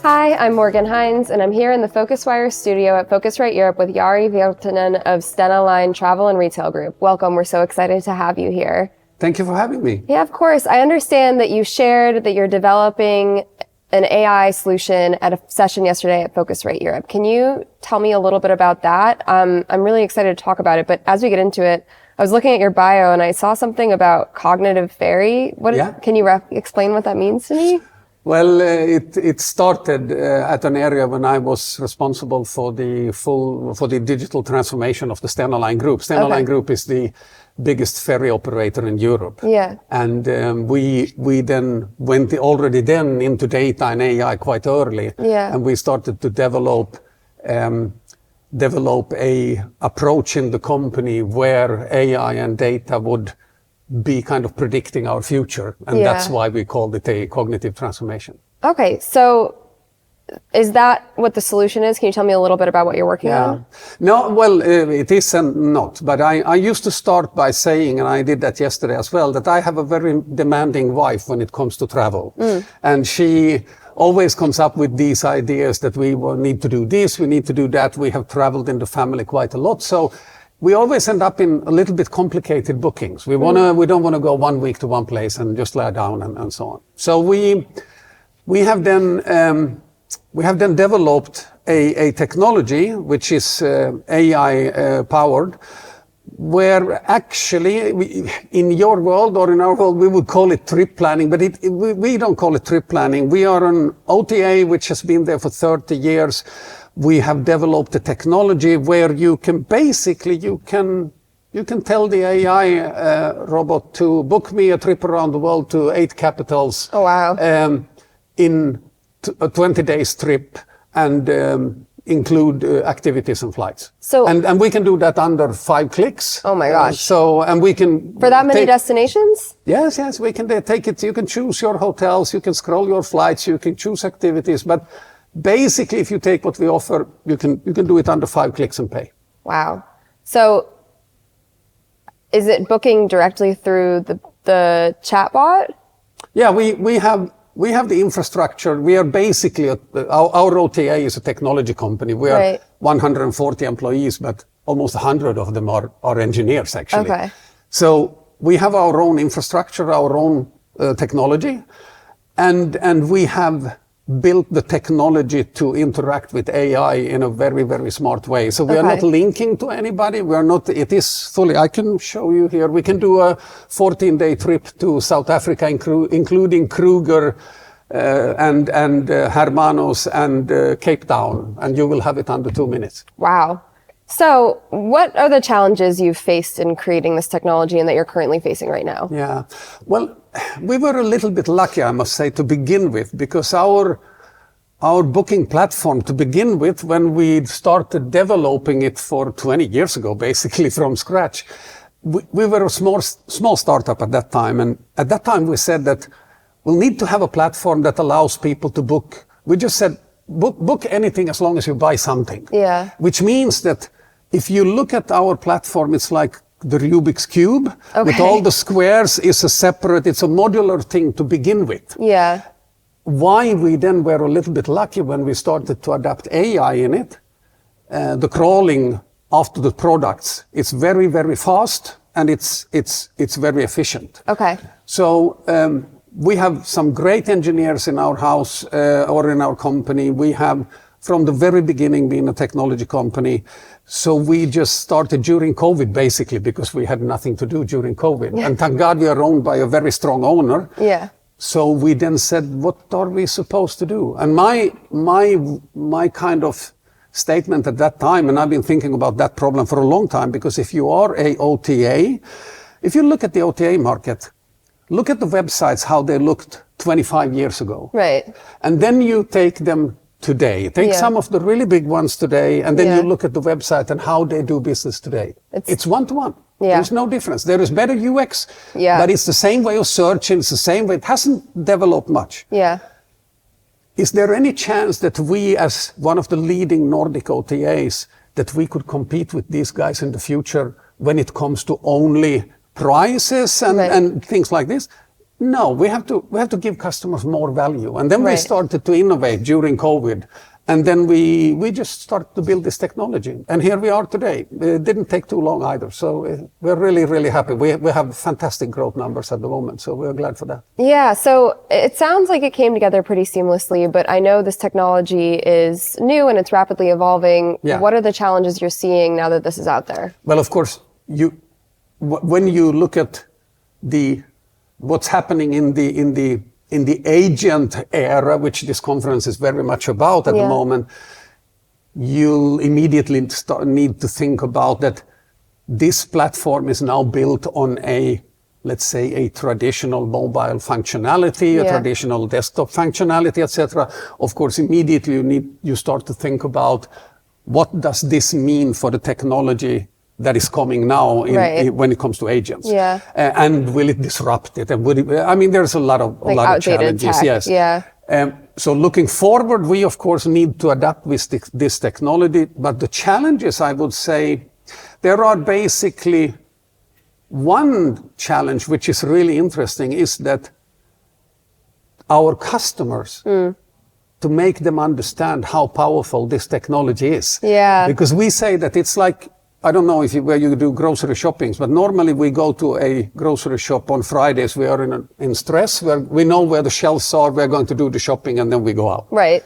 Hi, I'm Morgan Hines, and I'm here in the PhocusWire studio at Phocuswright Europe with Jari Virtanen of Stena Line Travel and Retail Group. Welcome, we're so excited to have you here. Thank you for having me. Yeah, of course. I understand that you shared that you're developing an AI solution at a session yesterday at Phocuswright Europe. Can you tell me a little bit about that? I'm really excited to talk about it, but as we get into it, I was looking at your bio and I saw something about cognitive ferry. Can you explain what that means to me? Well, it started at an area when I was responsible for the digital transformation of the Stena Line Group. Stena Line Group is the biggest ferry operator in Europe. Yeah. And we then went already then into data and AI quite early. Yeah. And we started to develop a approach in the company where AI and data would be kind of predicting our future. And that's why we called it a cognitive transformation. Okay, so is that what the solution is? Can you tell me a little bit about what you're working on? No, well, it is and not. But I used to start by saying, and I did that yesterday as well, that I have a very demanding wife when it comes to travel. And she always comes up with these ideas that we need to do this, we need to do that. We have traveled in the family quite a lot. So we always end up in a little bit complicated bookings. We don't want to go 1 week to one place and just lie down and so on. So we have then developed a technology which is AI powered, where actually in your world or in our world we would call it trip planning, but we don't call it trip planning. We are an OTA which has been there for 30 years. We have developed a technology where you can tell the AI robot to book me a trip around the world to 8 capitals. Oh, wow. In a 20 days trip and include activities and flights. So, and we can do that under 5 clicks. Oh my gosh. And we can... For that many destinations? Yes, we can take it. You can choose your hotels, you can scroll your flights, you can choose activities, but basically, if you take what we offer, you can do it under 5 clicks and pay. Wow. So is it booking directly through the chatbot? Yeah, we have the infrastructure. We are basically, our OTA is a technology company. We are 140 employees, but almost 100 of them are engineers, actually. Okay. So we have our own infrastructure, our own technology, and we have built the technology to interact with AI in a very, very smart way. So we are not linking to anybody. We are not, it is fully, I can show you here. We can do a 14-day trip to South Africa, including Kruger and Hermanos and Cape Town, and you will have it under 2 minutes. Wow. So what are the challenges you've faced in creating this technology and that you're currently facing right now? Yeah, well, we were a little bit lucky, I must say, to begin with, because our booking platform to begin with, when we started developing it for 20 years ago, basically from scratch, we were a small startup at that time. And at that time we said that we'll need to have a platform that allows people to book. We just said, book anything as long as you buy something. Yeah. Which means that if you look at our platform, it's like the Rubik's Cube. With all the squares it's a modular thing to begin with. Yeah. Why we then were a little bit lucky when we started to adapt AI in it, the crawling after the products, it's very, very fast and it's very efficient. Okay. So we have some great engineers in our house or in our company. We have from the very beginning been a technology company. So we just started during COVID, basically, because we had nothing to do during COVID. And thank God we are owned by a very strong owner. Yeah. So we then said, what are we supposed to do? And my kind of statement at that time, and I've been thinking about that problem for a long time, because if you are a OTA, if you look at the OTA market, look at the websites, how they looked 25 years ago. Right. And then you take them today. Take some of the really big ones today, and then you look at the website and how they do business today. It's one-to-one. Yeah. There's no difference. There is better UX, but it's the same way of searching. It's the same way. It hasn't developed much. Yeah. Is there any chance that we, as one of the leading Nordic OTAs, that we could compete with these guys in the future when it comes to only prices and things like this? No, we have to give customers more value. And then we Right. started to innovate during COVID. And then we just started to build this technology. And here we are today. It didn't take too long either. So we're really, really happy. We have fantastic growth numbers at the moment. So we're glad for that. Yeah, so it sounds like it came together pretty seamlessly, but I know this technology is new and it's rapidly evolving. Yeah. What are the challenges you're seeing now that this is out there? Well, of course, when you look at what's happening in the agent era, which this conference is very much about at the moment, you'll immediately need to think about that this platform is now built on let's say, a traditional mobile functionality, a traditional desktop functionality, etc. Of course, immediately you start to think about what does this mean for the technology that is coming now when it comes to agents. Yeah. And will it disrupt it? And there's a lot of challenges. Tech. Yes. Yeah. So looking forward, we of course need to adapt with this technology. But the challenges, I would say, there are basically one challenge which is really interesting is that our customers, to make them understand how powerful this technology is. Yeah. Because we say that it's like, I don't know where you do grocery shoppings, but normally we go to a grocery shop on Fridays. We are in stress, where we know where the shelves are, we're going to do the shopping, and then we go out. Right.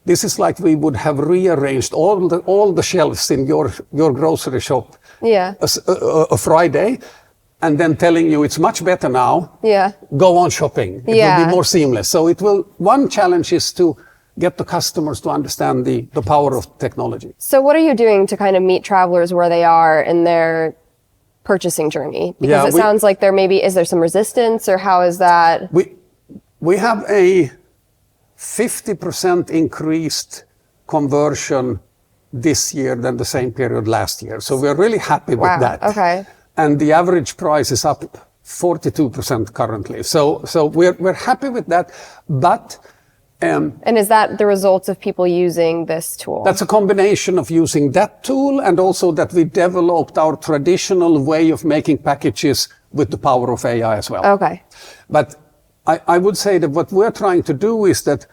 This is like we would have rearranged all the shelves in your grocery shop a Friday, and then telling you it's much better now. Yeah. Go on shopping. It will be more seamless. So one challenge is to get the customers to understand the power of technology. So what are you doing to kind of meet travelers where they are in their purchasing journey? Because it sounds like is there some resistance, or how is that? We have a 50% increased conversion this year than the same period last year. So we're really happy with that. Okay. And the average price is up 42% currently. So we're happy with that, but and is that the results of people using this tool? That's a combination of using that tool and also that we developed our traditional way of making packages with the power of AI as well. Okay. But I would say that what we're trying to do is that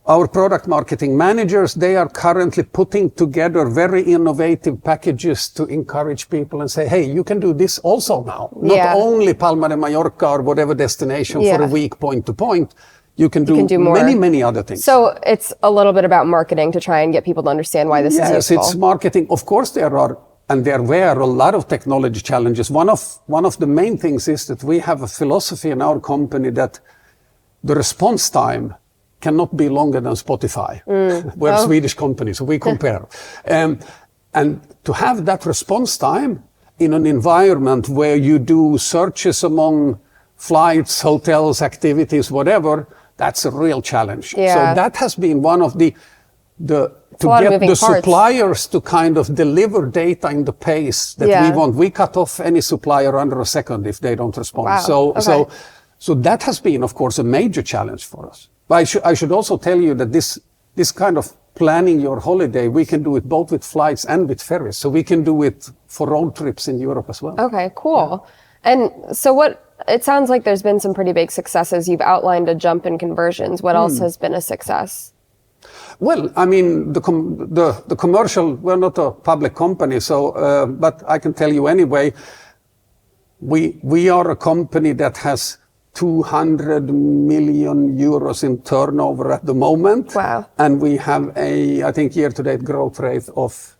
our product marketing managers, they are currently putting together very innovative packages to encourage people and say, hey, you can do this also now. Not only Palma de Mallorca or whatever destination for a week point to point. You can do more. Many other things. So it's a little bit about marketing to try and get people to understand why this is useful. Yes, it's marketing. Of course, there were a lot of technology challenges. One of the main things is that we have a philosophy in our company that the response time cannot be longer than Spotify. We're a Swedish company, so we compare. And to have that response time in an environment where you do searches among flights, hotels, activities, whatever, that's a real challenge. Yeah. So that has been one of to get the suppliers to kind of deliver data in the pace that we want. We cut off any supplier under a second if they don't respond. Wow. So that has been, of course, a major challenge for us. But I should also tell you that this kind of planning your holiday, we can do it both with flights and with ferries. So we can do it for road trips in Europe as well. Okay, cool. Yeah. And so it sounds like there's been some pretty big successes. You've outlined a jump in conversions. What else has been a success? Well, I mean, the commercial, we're not a public company, so, but I can tell you anyway, we are a company that has 200 million euros in turnover at the moment. Wow. And we have I think year-to-date growth rate of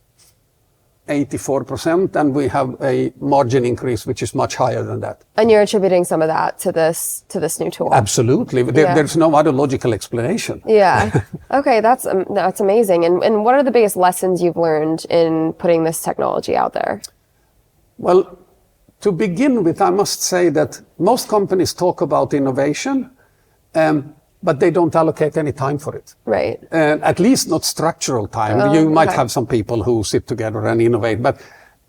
84%, and we have a margin increase which is much higher than that. And you're attributing some of that to this new tool? Absolutely. There's no other logical explanation. Yeah. Okay, that's amazing. And what are the biggest lessons you've learned in putting this technology out there? Well, to begin with, I must say that most companies talk about innovation, but they don't allocate any time for it. Right. At least not structural time. You might have some people who sit together and innovate, but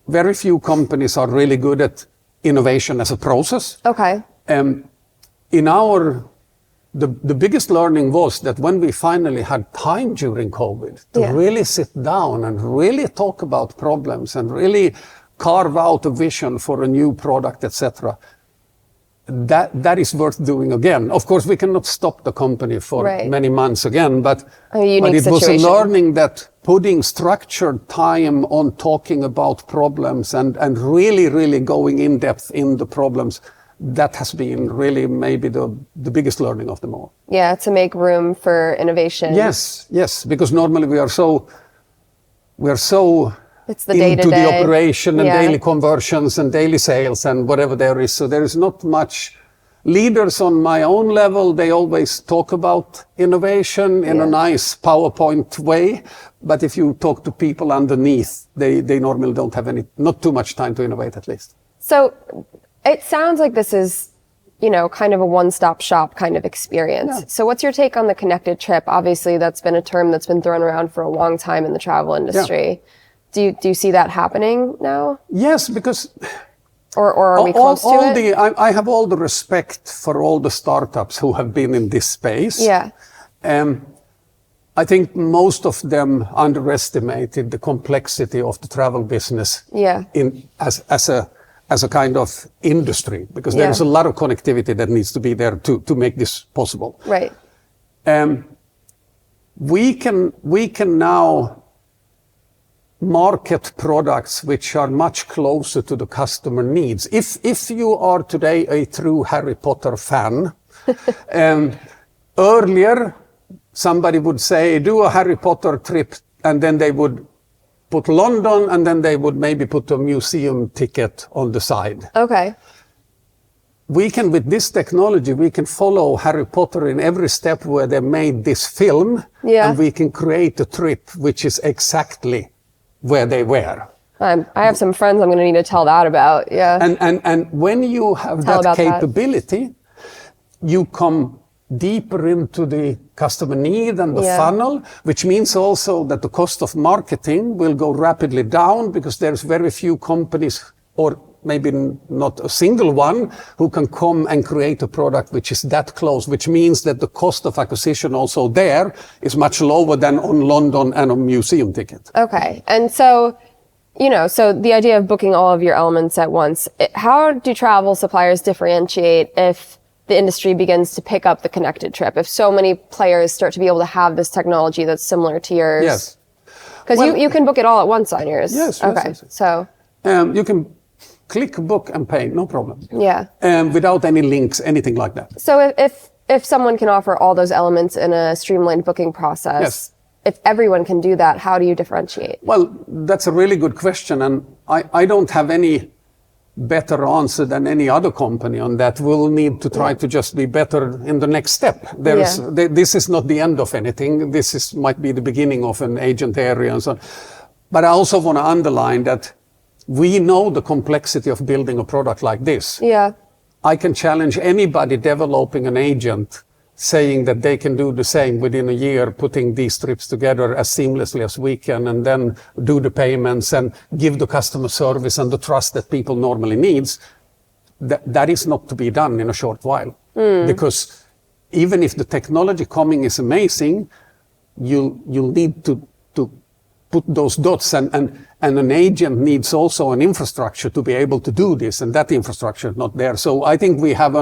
very few companies are really good at innovation as a process. Okay. The biggest learning was that when we finally had time during COVID to really sit down and really talk about problems and really carve out a vision for a new product, etc., that is worth doing again. Of course, we cannot stop the company for many months again, but it was a learning that putting structured time on talking about problems and really, really going in depth in the problems, that has been really maybe the biggest learning of them all. Yeah, to make room for innovation. Yes, because normally we are so it's the into the operation and daily conversions and daily sales and whatever there is. So there is not much. Leaders on my own level, they always talk about innovation in a nice PowerPoint way. But if you talk to people underneath, they normally don't have not too much time to innovate at least. So it sounds like this is, kind of a one-stop shop kind of experience. Yeah. So what's your take on the connected trip? Obviously, that's been a term that's been thrown around for a long time in the travel industry. Yeah. Do you see that happening now? Yes, because or are we close to it? I have all the respect for all the startups who have been in this space. Yeah. I think most of them underestimated the complexity of the travel business. Yeah. As a kind of industry, because there is a lot of connectivity that needs to be there to make this possible. Right. We can now market products which are much closer to the customer needs. If you are today a true Harry Potter fan, earlier somebody would say, do a Harry Potter trip, and then they would put London, and then they would maybe put a museum ticket on the side. Okay. With this technology, we can follow Harry Potter in every step where they made this film, and we can create a trip which is exactly where they were. I have some friends I'm going to need to tell that about. Yeah. And when you have that capability, you come deeper into the customer need and the funnel, which means also that the cost of marketing will go rapidly down, because there's very few companies, or maybe not a single one, who can come and create a product which is that close, which means that the cost of acquisition also there is much lower than on London and a museum ticket. Okay. And so, so the idea of booking all of your elements at once, how do travel suppliers differentiate if the industry begins to pick up the connected trip, if so many players start to be able to have this technology that's similar to yours? Yes. Because you can book it all at once on yours. Yes. Okay. Yes. So you can click book and pay, no problem. Yeah. Without any links, anything like that. So if someone can offer all those elements in a streamlined booking process, if everyone can do that, how do you differentiate? Well, that's a really good question, and I don't have any better answer than any other company on that. We'll need to try to just be better in the next step. This is not the end of anything. Might be the beginning of an agent area and so on. But I also want to underline that we know the complexity of building a product like this. Yeah. I can challenge anybody developing an agent saying that they can do the same within a year, putting these trips together as seamlessly as we can, and then do the payments and give the customer service and the trust that people normally needs. That is not to be done in a short while. Because even if the technology coming is amazing, you'll need to put those dots, and an agent needs also an infrastructure to be able to do this, and that infrastructure is not there. So I think we have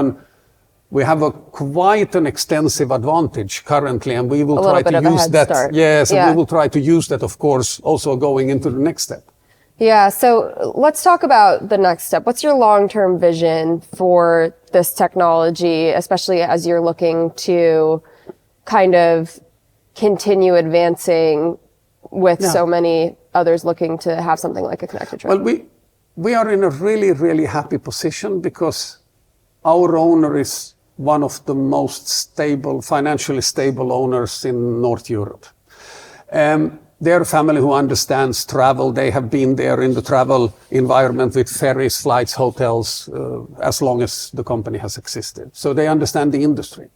quite an extensive advantage currently, and we will try to use that. Start. Yes, and we will try to use that, of course, also going into the next step. Yeah, so let's talk about the next step. What's your long-term vision for this technology, especially as you're looking to kind of continue advancing with so many others looking to have something like a connected trip? Well, we are in a really, really happy position, because our owner is one of the most stable, financially stable owners in North Europe. They're a family who understands travel. They have been there in the travel environment with ferries, flights, hotels, as long as the company has existed. So they understand the industry.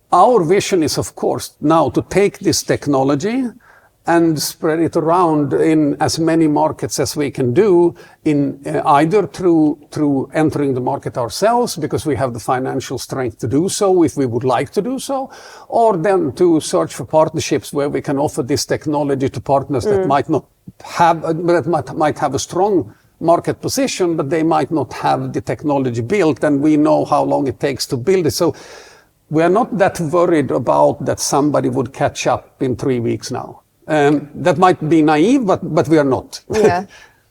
Our vision is, of course, now to take this technology and spread it around in as many markets as we can do, in either through entering the market ourselves, because we have the financial strength to do so if we would like to do so, or then to search for partnerships where we can offer this technology to partners that might not have, but might have a strong market position, but they might not have the technology built, and we know how long it takes to build it. So we are not that worried about that somebody would catch up in 3 weeks now. That might be naive, but we are not. Yeah.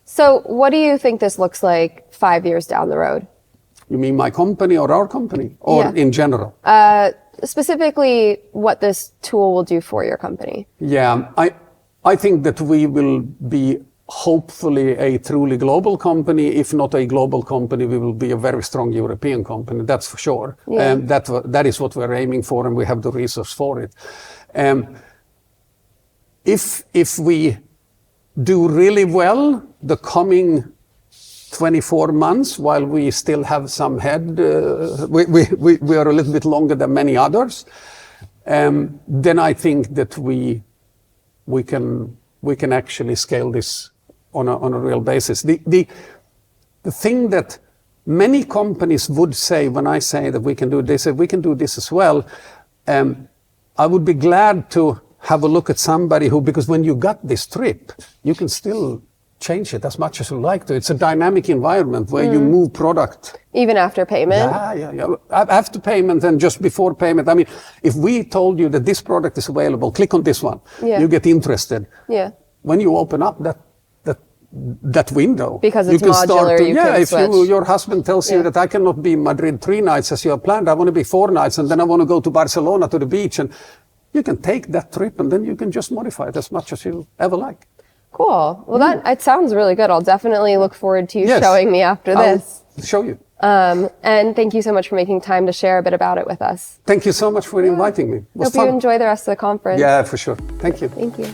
So what do you think this looks like 5 years down the road? You mean my company or our company, or in general? Specifically, what this tool will do for your company. Yeah, I think that we will be hopefully a truly global company. If not a global company, we will be a very strong European company, that's for sure. Yeah. That is what we're aiming for, and we have the resource for it. If we do really well the coming 24 months, while we still have some head, we are a little bit longer than many others, then I think that we can actually scale this on a real basis. The thing that many companies would say when I say that we can do this, we can do this as well, I would be glad to have a look at somebody who, because when you got this trip, you can still change it as much as you like to. It's a dynamic environment where you move product. Even after payment? Yeah. After payment and just before payment. I mean, if we told you that this product is available, click on this one. Yeah. You get interested. Yeah. When you open up that window, because it's you can modular, start to, you can if switch. your husband tells you that I cannot be in Madrid 3 nights as you have planned, I want to be 4 nights, and then I want to go to Barcelona to the beach, and you can take that trip and then you can just modify it as much as you ever like. Cool. Well, it sounds really good. I'll definitely look forward to you showing me after this. I'll show you. And thank you so much for making time to share a bit about it with us. Thank you so much for inviting me. It was Hope fun. you enjoy the rest of the conference. Yeah, for sure. Thank you. Thank you.